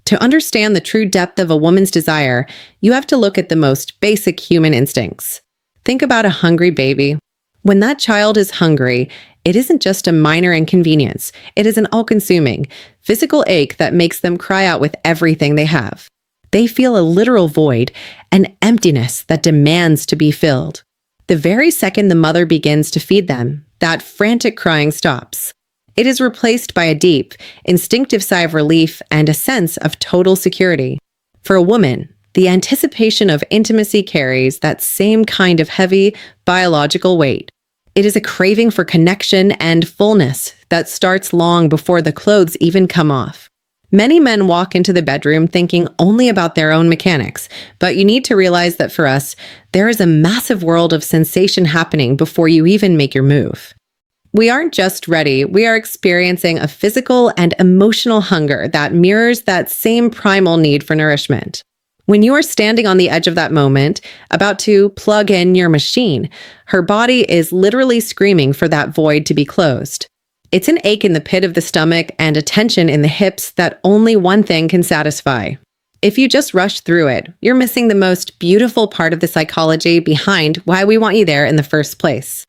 To understand the true depth of a woman's desire, you have to look at the most basic human instincts. Think about a hungry baby. When that child is hungry, it isn't just a minor inconvenience. It is an all-consuming, physical ache that makes them cry out with everything they have. They feel a literal void, an emptiness that demands to be filled. The very second the mother begins to feed them, that frantic crying stops. It is replaced by a deep, instinctive sigh of relief and a sense of total security. For a woman, the anticipation of intimacy carries that same kind of heavy, biological weight. It is a craving for connection and fullness that starts long before the clothes even come off. Many men walk into the bedroom thinking only about their own mechanics, but you need to realize that for us, there is a massive world of sensation happening before you even make your move. We aren't just ready, we are experiencing a physical and emotional hunger that mirrors that same primal need for nourishment. When you are standing on the edge of that moment, about to plug in your machine, her body is literally screaming for that void to be closed. It's an ache in the pit of the stomach and a tension in the hips that only one thing can satisfy. If you just rush through it, you're missing the most beautiful part of the psychology behind why we want you there in the first place.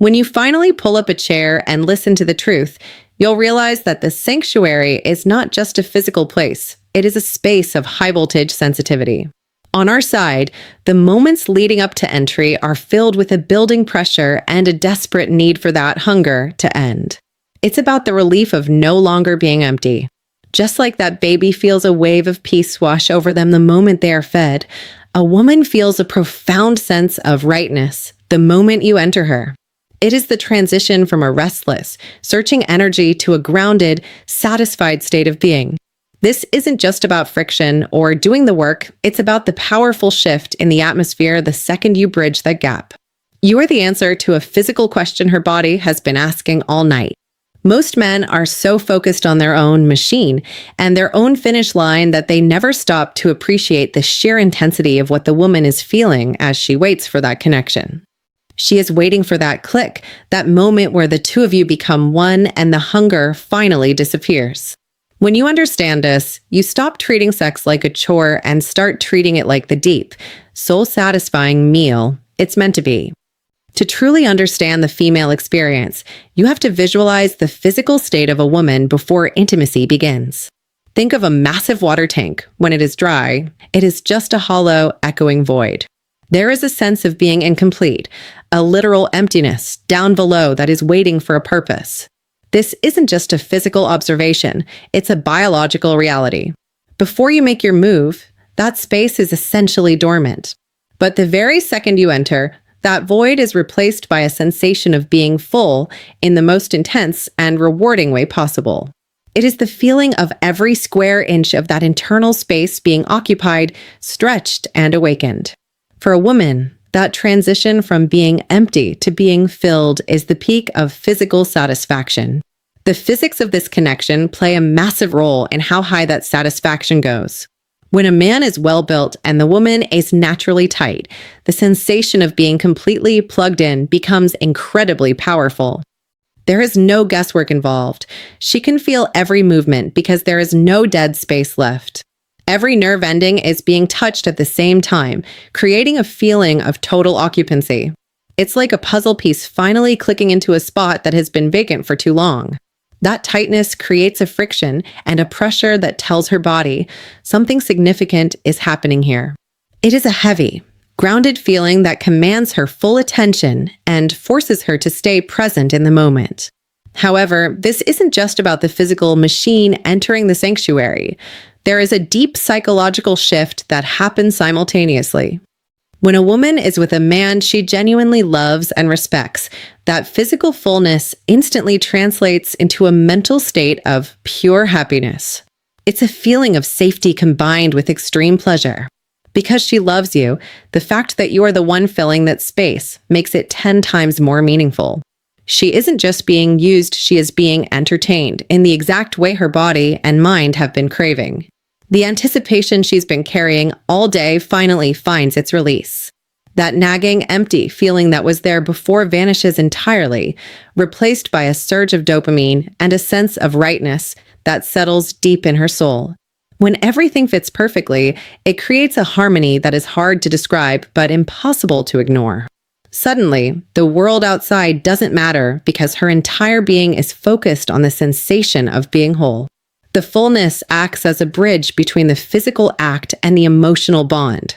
When you finally pull up a chair and listen to the truth, you'll realize that the sanctuary is not just a physical place. It is a space of high-voltage sensitivity. On our side, the moments leading up to entry are filled with a building pressure and a desperate need for that hunger to end. It's about the relief of no longer being empty. Just like that baby feels a wave of peace wash over them the moment they are fed, a woman feels a profound sense of rightness the moment you enter her. It is the transition from a restless, searching energy to a grounded, satisfied state of being. This isn't just about friction or doing the work, it's about the powerful shift in the atmosphere the second you bridge that gap. You are the answer to a physical question her body has been asking all night. Most men are so focused on their own machine and their own finish line that they never stop to appreciate the sheer intensity of what the woman is feeling as she waits for that connection. She is waiting for that click, that moment where the two of you become one and the hunger finally disappears. When you understand this, you stop treating sex like a chore and start treating it like the deep, soul-satisfying meal it's meant to be. To truly understand the female experience, you have to visualize the physical state of a woman before intimacy begins. Think of a massive water tank. When it is dry, it is just a hollow, echoing void. There is a sense of being incomplete, a literal emptiness down below that is waiting for a purpose. This isn't just a physical observation, it's a biological reality. Before you make your move, that space is essentially dormant. But the very second you enter, that void is replaced by a sensation of being full in the most intense and rewarding way possible. It is the feeling of every square inch of that internal space being occupied, stretched, and awakened. For a woman, that transition from being empty to being filled is the peak of physical satisfaction. The physics of this connection play a massive role in how high that satisfaction goes. When a man is well-built and the woman is naturally tight, the sensation of being completely plugged in becomes incredibly powerful. There is no guesswork involved. She can feel every movement because there is no dead space left. Every nerve ending is being touched at the same time, creating a feeling of total occupancy. It's like a puzzle piece finally clicking into a spot that has been vacant for too long. That tightness creates a friction and a pressure that tells her body something significant is happening here. It is a heavy, grounded feeling that commands her full attention and forces her to stay present in the moment. However, this isn't just about the physical machine entering the sanctuary. There is a deep psychological shift that happens simultaneously. When a woman is with a man she genuinely loves and respects, that physical fullness instantly translates into a mental state of pure happiness. It's a feeling of safety combined with extreme pleasure. Because she loves you, the fact that you are the one filling that space makes it 10 times more meaningful. She isn't just being used, she is being entertained in the exact way her body and mind have been craving. The anticipation she's been carrying all day finally finds its release. That nagging, empty feeling that was there before vanishes entirely, replaced by a surge of dopamine and a sense of rightness that settles deep in her soul. When everything fits perfectly, it creates a harmony that is hard to describe but impossible to ignore. Suddenly, the world outside doesn't matter because her entire being is focused on the sensation of being whole. The fullness acts as a bridge between the physical act and the emotional bond.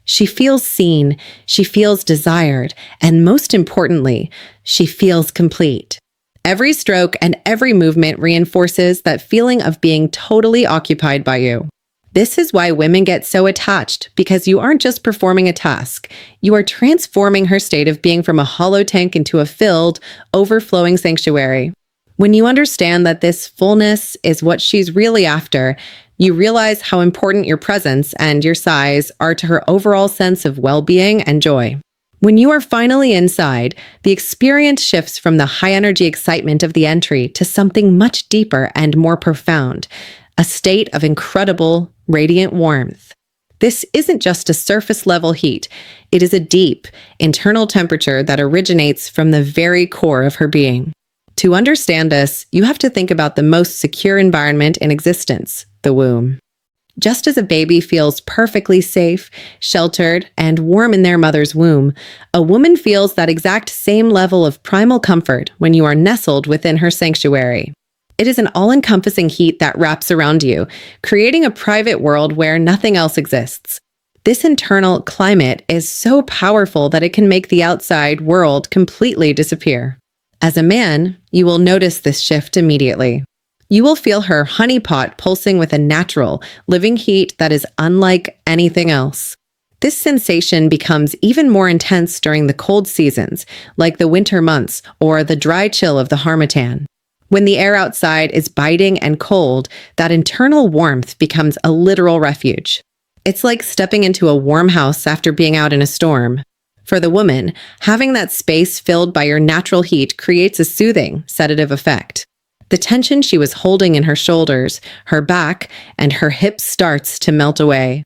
She feels seen, she feels desired, and most importantly, she feels complete. Every stroke and every movement reinforces that feeling of being totally occupied by you. This is why women get so attached, because you aren't just performing a task. You are transforming her state of being from a hollow tank into a filled, overflowing sanctuary. When you understand that this fullness is what she's really after, you realize how important your presence and your size are to her overall sense of well-being and joy. When you are finally inside, the experience shifts from the high-energy excitement of the entry to something much deeper and more profound, a state of incredible, radiant warmth. This isn't just a surface-level heat. It is a deep, internal temperature that originates from the very core of her being. To understand this, you have to think about the most secure environment in existence, the womb. Just as a baby feels perfectly safe, sheltered, and warm in their mother's womb, a woman feels that exact same level of primal comfort when you are nestled within her sanctuary. It is an all-encompassing heat that wraps around you, creating a private world where nothing else exists. This internal climate is so powerful that it can make the outside world completely disappear. As a man, you will notice this shift immediately. You will feel her honeypot pulsing with a natural, living heat that is unlike anything else. This sensation becomes even more intense during the cold seasons, like the winter months or the dry chill of the harmattan. When the air outside is biting and cold, that internal warmth becomes a literal refuge. It's like stepping into a warm house after being out in a storm. For the woman, having that space filled by your natural heat creates a soothing, sedative effect. The tension she was holding in her shoulders, her back, and her hips starts to melt away.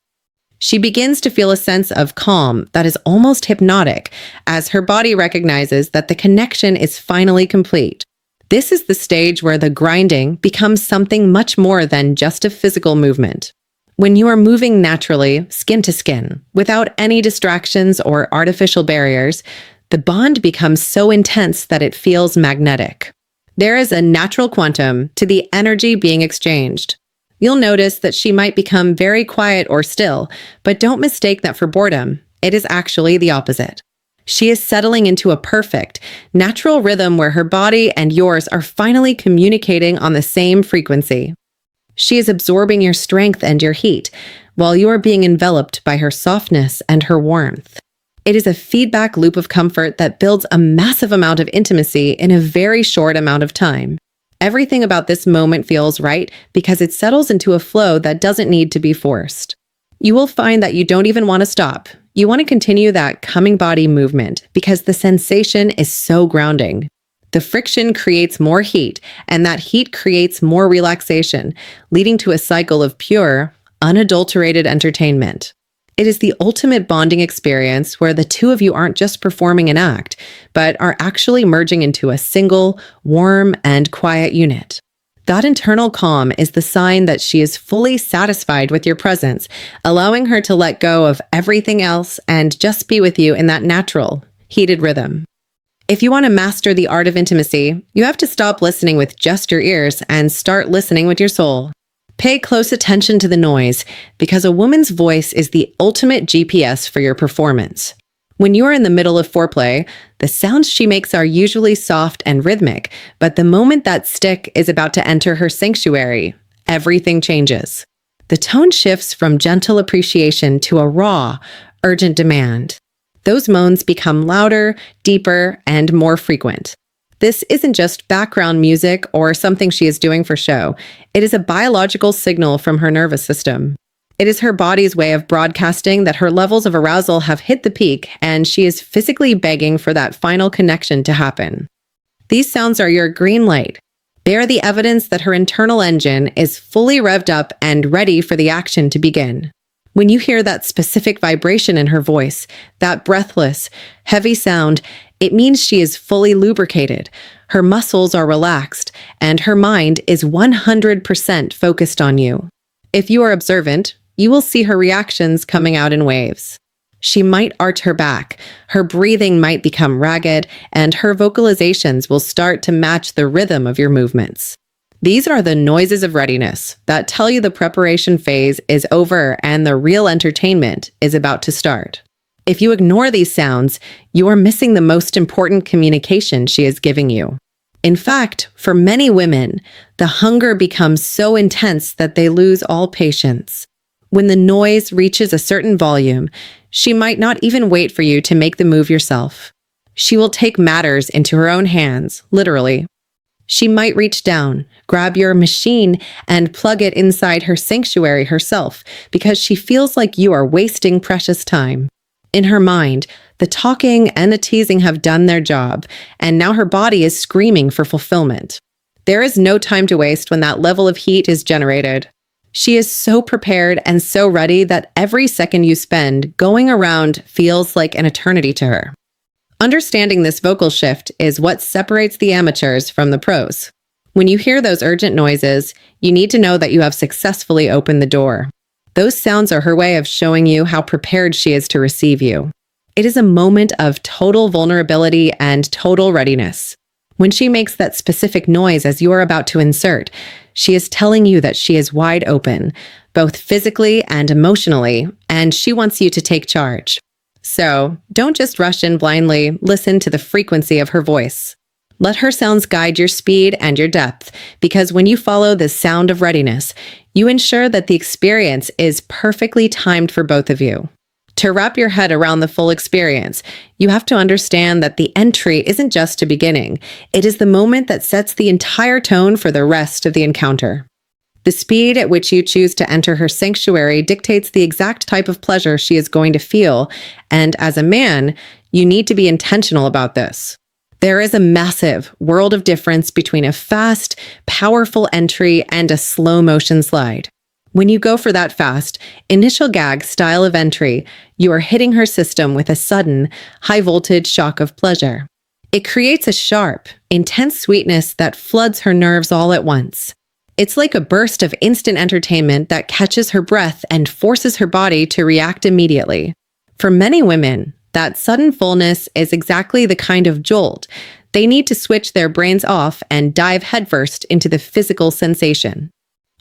She begins to feel a sense of calm that is almost hypnotic as her body recognizes that the connection is finally complete. This is the stage where the grinding becomes something much more than just a physical movement. When you are moving naturally, skin to skin, without any distractions or artificial barriers, the bond becomes so intense that it feels magnetic. There is a natural quantum to the energy being exchanged. You'll notice that she might become very quiet or still, but don't mistake that for boredom. It is actually the opposite. She is settling into a perfect, natural rhythm where her body and yours are finally communicating on the same frequency. She is absorbing your strength and your heat, while you are being enveloped by her softness and her warmth. It is a feedback loop of comfort that builds a massive amount of intimacy in a very short amount of time. Everything about this moment feels right because it settles into a flow that doesn't need to be forced. You will find that you don't even want to stop. You want to continue that coming body movement because the sensation is so grounding. The friction creates more heat, and that heat creates more relaxation, leading to a cycle of pure, unadulterated entertainment. It is the ultimate bonding experience where the two of you aren't just performing an act, but are actually merging into a single, warm, and quiet unit. That internal calm is the sign that she is fully satisfied with your presence, allowing her to let go of everything else and just be with you in that natural, heated rhythm. If you want to master the art of intimacy, you have to stop listening with just your ears and start listening with your soul. Pay close attention to the noise, because a woman's voice is the ultimate GPS for your performance. When you are in the middle of foreplay, the sounds she makes are usually soft and rhythmic, but the moment that stick is about to enter her sanctuary, everything changes. The tone shifts from gentle appreciation to a raw, urgent demand. Those moans become louder, deeper, and more frequent. This isn't just background music or something she is doing for show. It is a biological signal from her nervous system. It is her body's way of broadcasting that her levels of arousal have hit the peak and she is physically begging for that final connection to happen. These sounds are your green light. They are the evidence that her internal engine is fully revved up and ready for the action to begin. When you hear that specific vibration in her voice, that breathless, heavy sound, it means she is fully lubricated, her muscles are relaxed, and her mind is 100% focused on you. If you are observant, you will see her reactions coming out in waves. She might arch her back, her breathing might become ragged, and her vocalizations will start to match the rhythm of your movements. These are the noises of readiness that tell you the preparation phase is over and the real entertainment is about to start. If you ignore these sounds, you are missing the most important communication she is giving you. In fact, for many women, the hunger becomes so intense that they lose all patience. When the noise reaches a certain volume, she might not even wait for you to make the move yourself. She will take matters into her own hands, literally. She might reach down, grab your machine, and plug it inside her sanctuary herself because she feels like you are wasting precious time. In her mind, the talking and the teasing have done their job, and now her body is screaming for fulfillment. There is no time to waste when that level of heat is generated. She is so prepared and so ready that every second you spend going around feels like an eternity to her. Understanding this vocal shift is what separates the amateurs from the pros. When you hear those urgent noises, you need to know that you have successfully opened the door. Those sounds are her way of showing you how prepared she is to receive you. It is a moment of total vulnerability and total readiness. When she makes that specific noise as you are about to insert, she is telling you that she is wide open, both physically and emotionally, and she wants you to take charge. So, don't just rush in blindly, listen to the frequency of her voice. Let her sounds guide your speed and your depth, because when you follow the sound of readiness, you ensure that the experience is perfectly timed for both of you. To wrap your head around the full experience, you have to understand that the entry isn't just a beginning. It is the moment that sets the entire tone for the rest of the encounter. The speed at which you choose to enter her sanctuary dictates the exact type of pleasure she is going to feel, and as a man, you need to be intentional about this. There is a massive world of difference between a fast, powerful entry and a slow motion slide. When you go for that fast, initial gag style of entry, you are hitting her system with a sudden, high-voltage shock of pleasure. It creates a sharp, intense sweetness that floods her nerves all at once. It's like a burst of instant entertainment that catches her breath and forces her body to react immediately. For many women, that sudden fullness is exactly the kind of jolt they need to switch their brains off and dive headfirst into the physical sensation.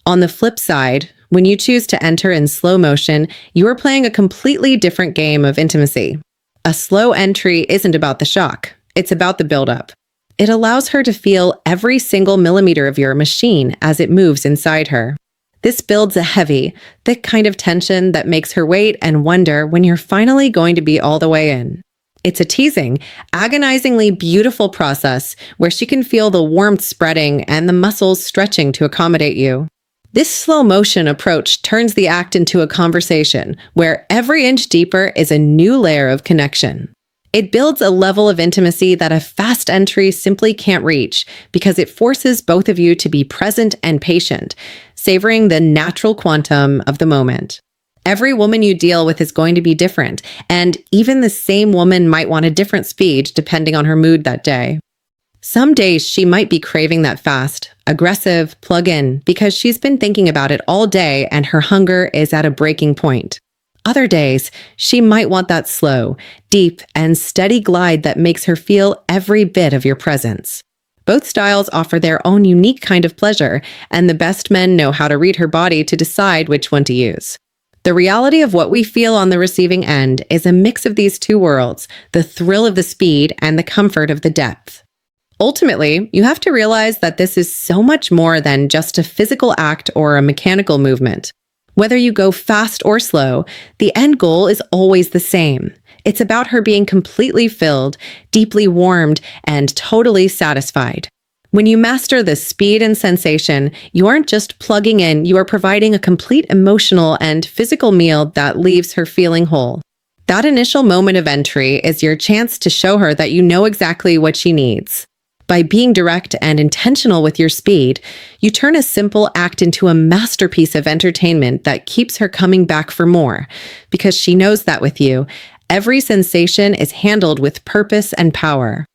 On the flip side, when you choose to enter in slow motion, you are playing a completely different game of intimacy. A slow entry isn't about the shock, it's about the buildup. It allows her to feel every single millimeter of your machine as it moves inside her. This builds a heavy, thick kind of tension that makes her wait and wonder when you're finally going to be all the way in. It's a teasing, agonizingly beautiful process where she can feel the warmth spreading and the muscles stretching to accommodate you. This slow motion approach turns the act into a conversation where every inch deeper is a new layer of connection. It builds a level of intimacy that a fast entry simply can't reach because it forces both of you to be present and patient, savoring the natural quantum of the moment. Every woman you deal with is going to be different, and even the same woman might want a different speed depending on her mood that day. Some days she might be craving that fast, aggressive plug-in because she's been thinking about it all day and her hunger is at a breaking point. Other days, she might want that slow, deep, and steady glide that makes her feel every bit of your presence. Both styles offer their own unique kind of pleasure, and the best men know how to read her body to decide which one to use. The reality of what we feel on the receiving end is a mix of these two worlds, the thrill of the speed and the comfort of the depth. Ultimately, you have to realize that this is so much more than just a physical act or a mechanical movement. Whether you go fast or slow, the end goal is always the same. It's about her being completely filled, deeply warmed, and totally satisfied. When you master the speed and sensation, you aren't just plugging in, you are providing a complete emotional and physical meal that leaves her feeling whole. That initial moment of entry is your chance to show her that you know exactly what she needs. By being direct and intentional with your speed, you turn a simple act into a masterpiece of entertainment that keeps her coming back for more, because she knows that with you, every sensation is handled with purpose and power.